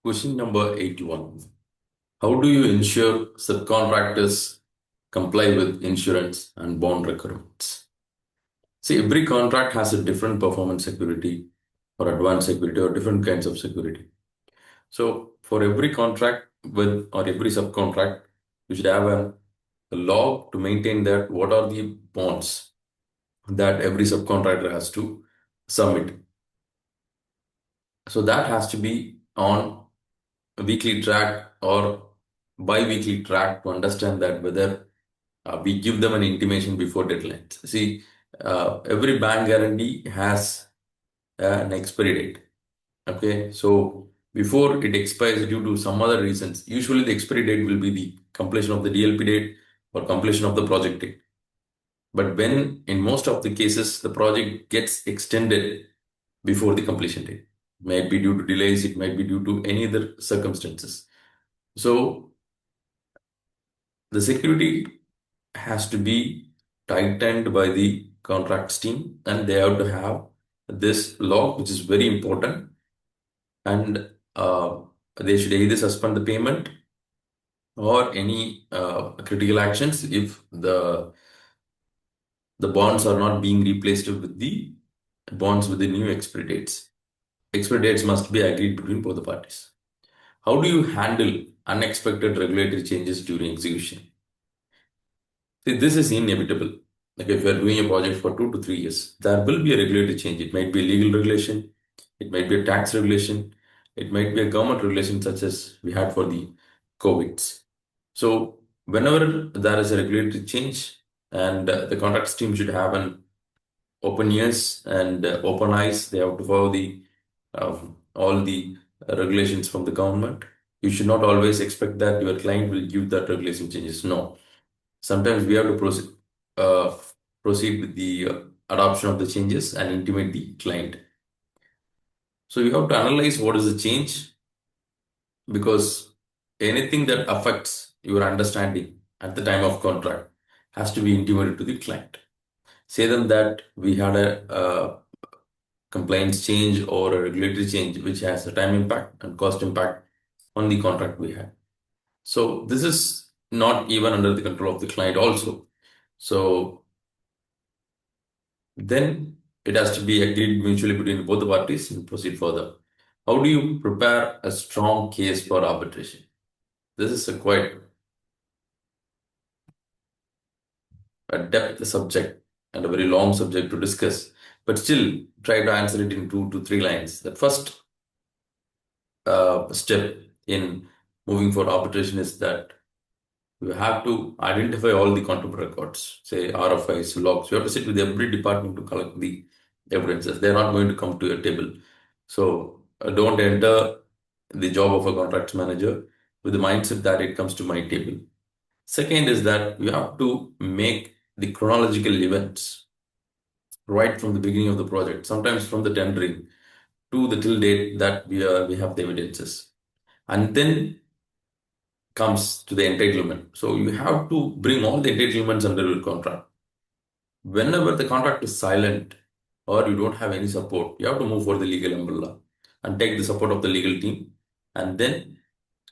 Question number 81. How do you ensure subcontractors comply with insurance and bond requirements? See, every contract has a different performance security or advanced security or different kinds of security. So for every contract with or every subcontract, you should have a log to maintain that what are the bonds that every subcontractor has to submit. So that has to be on a weekly track or bi-weekly track to understand that whether we give them an intimation before deadlines. See, every bank guarantee has an expiry date. Okay, so before it expires due to some other reasons, usually the expiry date will be the completion of the DLP date or completion of the project date. But when in most of the cases the project gets extended before the completion date, might be due to delays, it might be due to any other circumstances. So the security has to be tightened by the contracts team, and they have to have this log, which is very important, and they should either suspend the payment or any critical actions if the bonds are not being replaced with the bonds with the new expiry dates. Expiry dates must be agreed between both the parties. How do you handle unexpected regulatory changes during execution? See, this is inevitable. Like if you are doing a project for 2 to 3 years, there will be a regulatory change. It might be a legal regulation, it might be a tax regulation, it might be a government regulation such as we had for the COVIDs. So whenever there is a regulatory change, and the contracts team should have an open ears and open eyes. They have to follow the all the regulations from the government. You should not always expect that your client will give that regulation changes. No, sometimes we have to uh, proceed with the adoption of the changes and intimate the client. So you have to analyze what is the change, because anything that affects your understanding at the time of contract has to be intimated to the client. Say them that we had a compliance change or a regulatory change which has a time impact and cost impact on the contract we had. So this is not even under the control of the client also. So then it has to be agreed mutually between both the parties and proceed further. How do you prepare a strong case for arbitration? This is a quite a depth subject and a very long subject to discuss, but still try to answer it in 2 to 3 lines. The first step in moving for arbitration is that you have to identify all the content records, say RFIs, logs. You have to sit with every department to collect the evidences. They're not going to come to your table. So don't enter the job of a contracts manager with the mindset that it comes to my table. Second is that you have to make the chronological events right from the beginning of the project, sometimes from the tendering to the till date that we have the evidences. And then comes to the entitlement. So you have to bring all the entitlements under your contract. Whenever the contract is silent or you don't have any support, you have to move for the legal umbrella and take the support of the legal team and then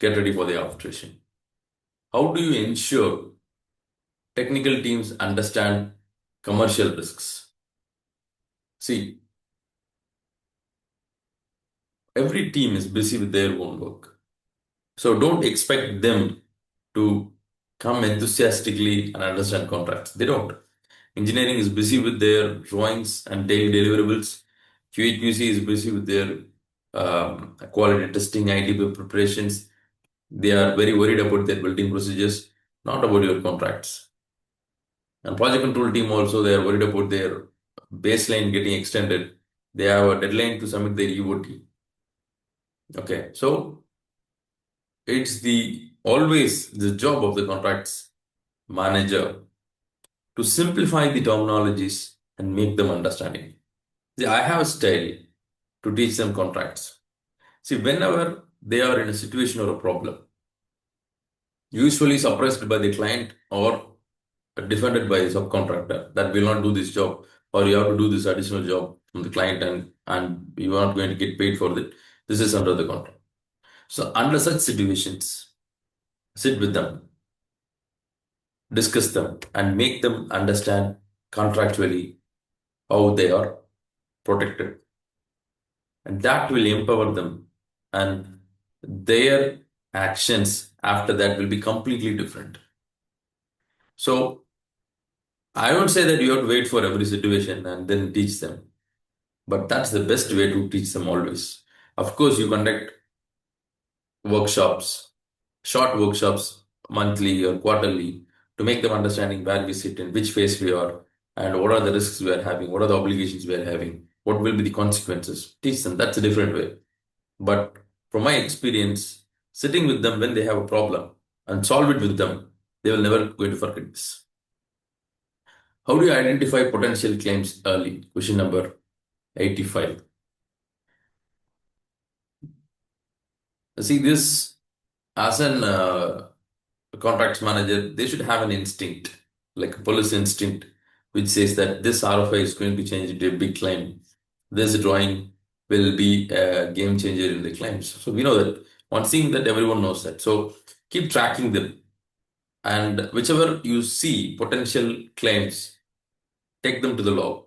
get ready for the arbitration. How do you ensure technical teams understand commercial risks? See, every team is busy with their own work. So don't expect them to come enthusiastically and understand contracts. They don't. Engineering is busy with their drawings and daily deliverables. QA/QC is busy with their quality testing, IDP preparations. They are very worried about their building procedures, not about your contracts. And project control team also, they are worried about their baseline getting extended. They have a deadline to submit their EOT. Okay, so it's always the job of the contracts manager to simplify the terminologies and make them understanding. See, I have a style to teach them contracts. See, whenever they are in a situation or a problem, usually suppressed by the client or defended by the subcontractor, that will not do this job, or you have to do this additional job from the client, and you are not going to get paid for it. This is under the contract. So under such situations, sit with them, discuss them, and make them understand contractually how they are protected. And that will empower them. And their actions after that will be completely different. So I won't say that you have to wait for every situation and then teach them, but that's the best way to teach them always. Of course, you conduct workshops, short workshops, monthly or quarterly, to make them understanding where we sit, in which phase we are, and what are the risks we are having, what are the obligations we are having, what will be the consequences. Teach them. That's a different way. But from my experience, sitting with them when they have a problem and solve it with them, they will never going to forget this. How do you identify potential claims early? Question number 85. See, this as an contracts manager, they should have an instinct, like a police instinct, which says that this RFI is going to change into a big claim. This drawing will be a game changer in the claims. So we know that. On seeing that, everyone knows that. So keep tracking them. And whichever you see potential claims, take them to the law.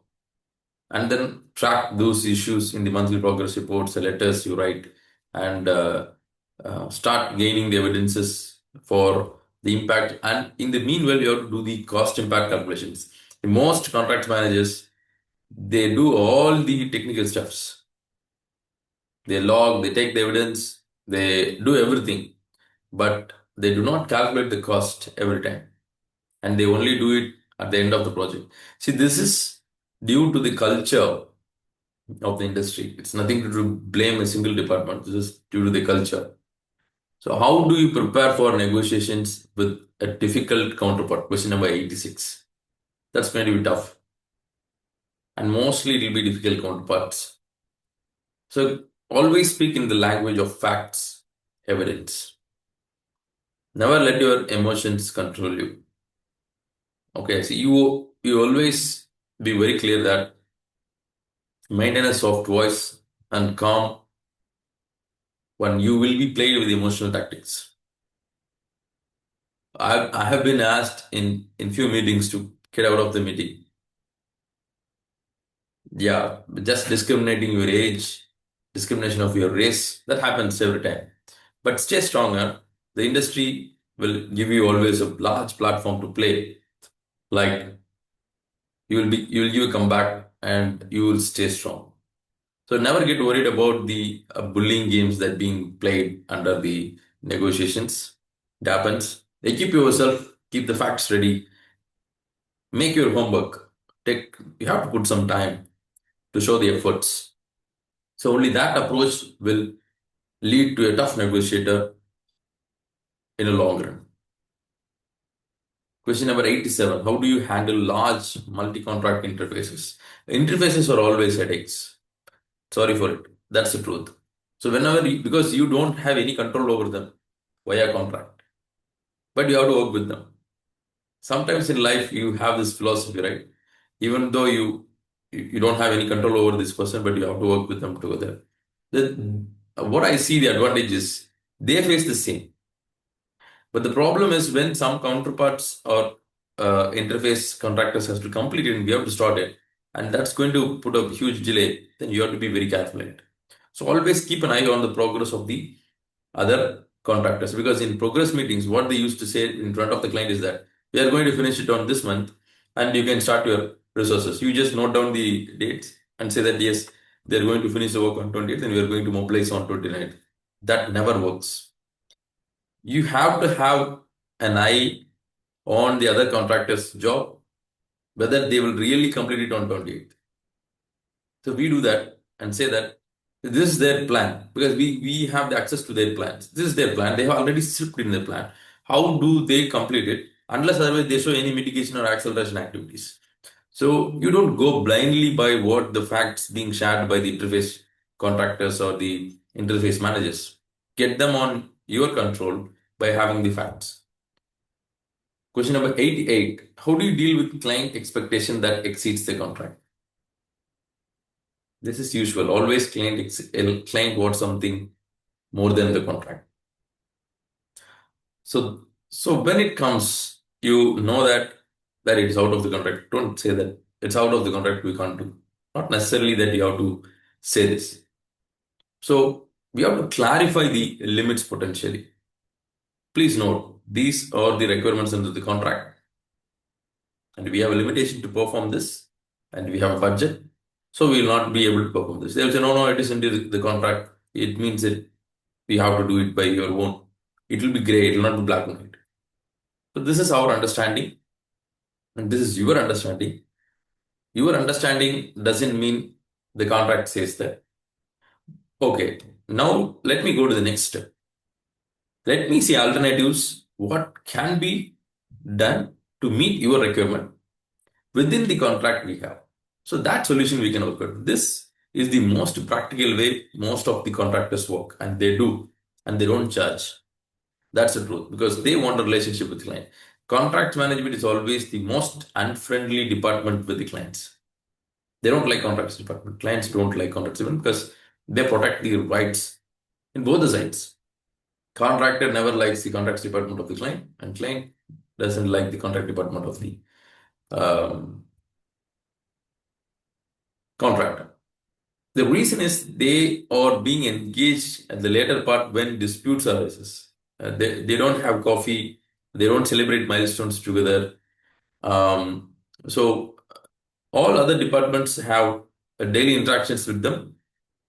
And then track those issues in the monthly progress reports, the letters you write, and start gaining the evidences for the impact. And in the meanwhile, you have to do the cost impact calculations. The most contract managers, they do all the technical stuffs. They log, they take the evidence, they do everything, but they do not calculate the cost every time. And they only do it at the end of the project. See, this is due to the culture of the industry. It's nothing to do, blame a single department. This is due to the culture. So how do you prepare for negotiations with a difficult counterpart? Question number 86. That's going to be tough. And mostly it will be difficult counterparts. So always speak in the language of facts, evidence. Never let your emotions control you. Okay, so you always be very clear that maintain a soft voice and calm when you will be played with emotional tactics. I have been asked in few meetings to get out of the meeting. Yeah, just discriminating your age, discrimination of your race, that happens every time. But stay stronger. The industry will give you always a large platform to play. Like you will give a comeback and you will stay strong. So never get worried about the bullying games that being played under the negotiations. It happens. Equip yourself, keep the facts ready, make your homework. You have to put some time to show the efforts. So only that approach will lead to a tough negotiator in a long run. Question number 87. How do you handle large multi-contract interfaces? Interfaces are always headaches. Sorry for it. That's the truth. So because you don't have any control over them via contract, but you have to work with them. Sometimes in life you have this philosophy, right? Even though you don't have any control over this person, but you have to work with them together. What I see the advantage is they face the same. But the problem is when some counterparts or interface contractors has to complete it and we have to start it, and that's going to put a huge delay, then you have to be very careful in it. So always keep an eye on the progress of the other contractors, because in progress meetings, what they used to say in front of the client is that we are going to finish it on this month and you can start your resources. You just note down the dates and say that yes, they're going to finish the work on 28th and we are going to mobilize on 29th. That never works. You have to have an eye on the other contractor's job, whether they will really complete it on 28th. So we do that and say that this is their plan, because we have the access to their plans. This is their plan. They have already slipped in their plan. How do they complete it? Unless otherwise they show any mitigation or acceleration activities. So you don't go blindly by what the facts being shared by the interface contractors or the interface managers. Get them on your control by having the facts. Question number 88. How do you deal with client expectation that exceeds the contract? This is usual. Always client wants something more than the contract. So when it comes, you know that it's out of the contract. Don't say that it's out of the contract, we can't do. Not necessarily that you have to say this. So we have to clarify the limits potentially. Please note, these are the requirements under the contract. And we have a limitation to perform this, and we have a budget. So we will not be able to perform this. They will say, no, it is in the contract. It means that we have to do it by your own. It will be gray, it will not be black and white. So this is our understanding, and this is your understanding. Your understanding doesn't mean the contract says that. Okay, now let me go to the next step. Let me see alternatives, what can be done to meet your requirement within the contract we have. So that solution we can work out. This is the most practical way most of the contractors work, and they do, and they don't charge. That's the truth, because they want a relationship with the client. Contract management is always the most unfriendly department with the clients. They don't like contracts department. Clients don't like contracts even because they protect the rights in both the sides. Contractor never likes the contracts department of the client, and client doesn't like the contract department of the contractor. The reason is they are being engaged at the later part when disputes arises. They don't have coffee, they don't celebrate milestones together. So all other departments have daily interactions with them,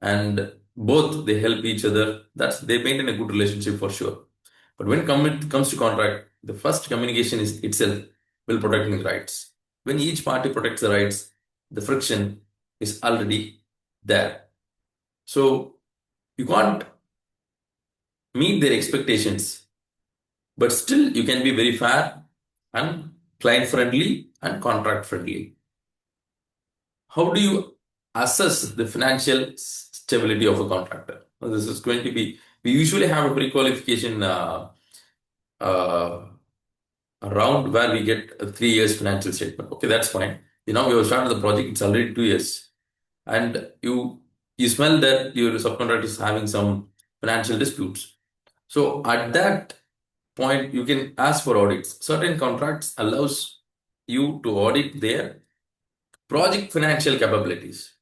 and both they help each other. They maintain a good relationship for sure. But when it comes to contract, the first communication is itself will protect the rights. When each party protects the rights, the friction is already there. So you can't meet their expectations, but still you can be very fair and client friendly and contract friendly. How do you assess the financial stability of a contractor? Well, this is going to be, we usually have a pre-qualification round where we get a 3 years financial statement. Okay, that's fine. Now we have started the project, it's already 2 years. And you smell that your subcontractor is having some financial disputes. So at that point, you can ask for audits. Certain contracts allows you to audit their project financial capabilities,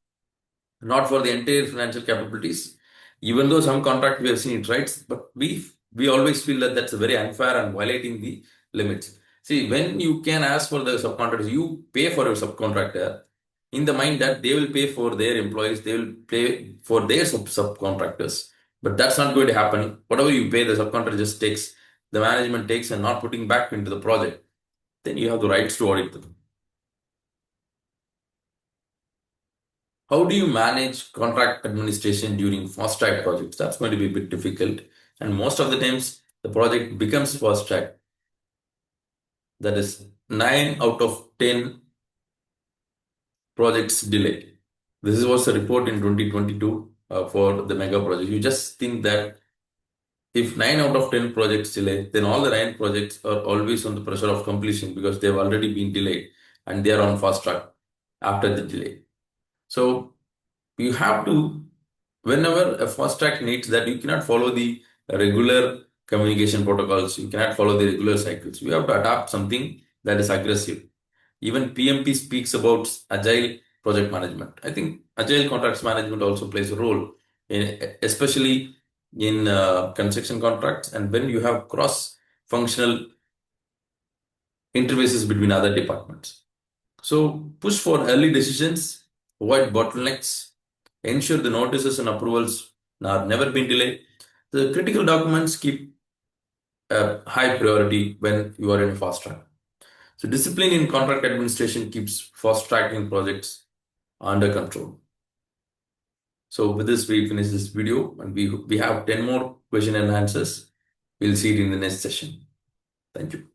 not for the entire financial capabilities. Even though some contract we have seen it rights, but we always feel that that's very unfair and violating the limits. See, when you can ask for the subcontractors, you pay for your subcontractor in the mind that they will pay for their employees, they will pay for their subcontractors. But that's not going to happen. Whatever you pay, the subcontractor just takes, the management takes and not putting back into the project. Then you have the rights to audit them. How do you manage contract administration during fast track projects? That's going to be a bit difficult. And most of the times, the project becomes fast track. That is 9 out of 10 projects delay. This was a report in 2022 for the mega project. You just think that if 9 out of 10 projects delay, then all the 9 projects are always on the pressure of completion because they've already been delayed and they are on fast track after the delay. So you have to, whenever a fast track needs that, you cannot follow the regular communication protocols, you cannot follow the regular cycles. You have to adapt something that is aggressive. Even PMP speaks about agile project management. I think agile contracts management also plays a role, especially in construction contracts and when you have cross-functional interfaces between other departments. So push for early decisions, avoid bottlenecks, ensure the notices and approvals are never been delayed. The critical documents keep a high priority when you are in a fast track. So discipline in contract administration keeps fast tracking projects under control. So with this, we finish this video and we have 10 more question and answers. We'll see it in the next session. Thank you.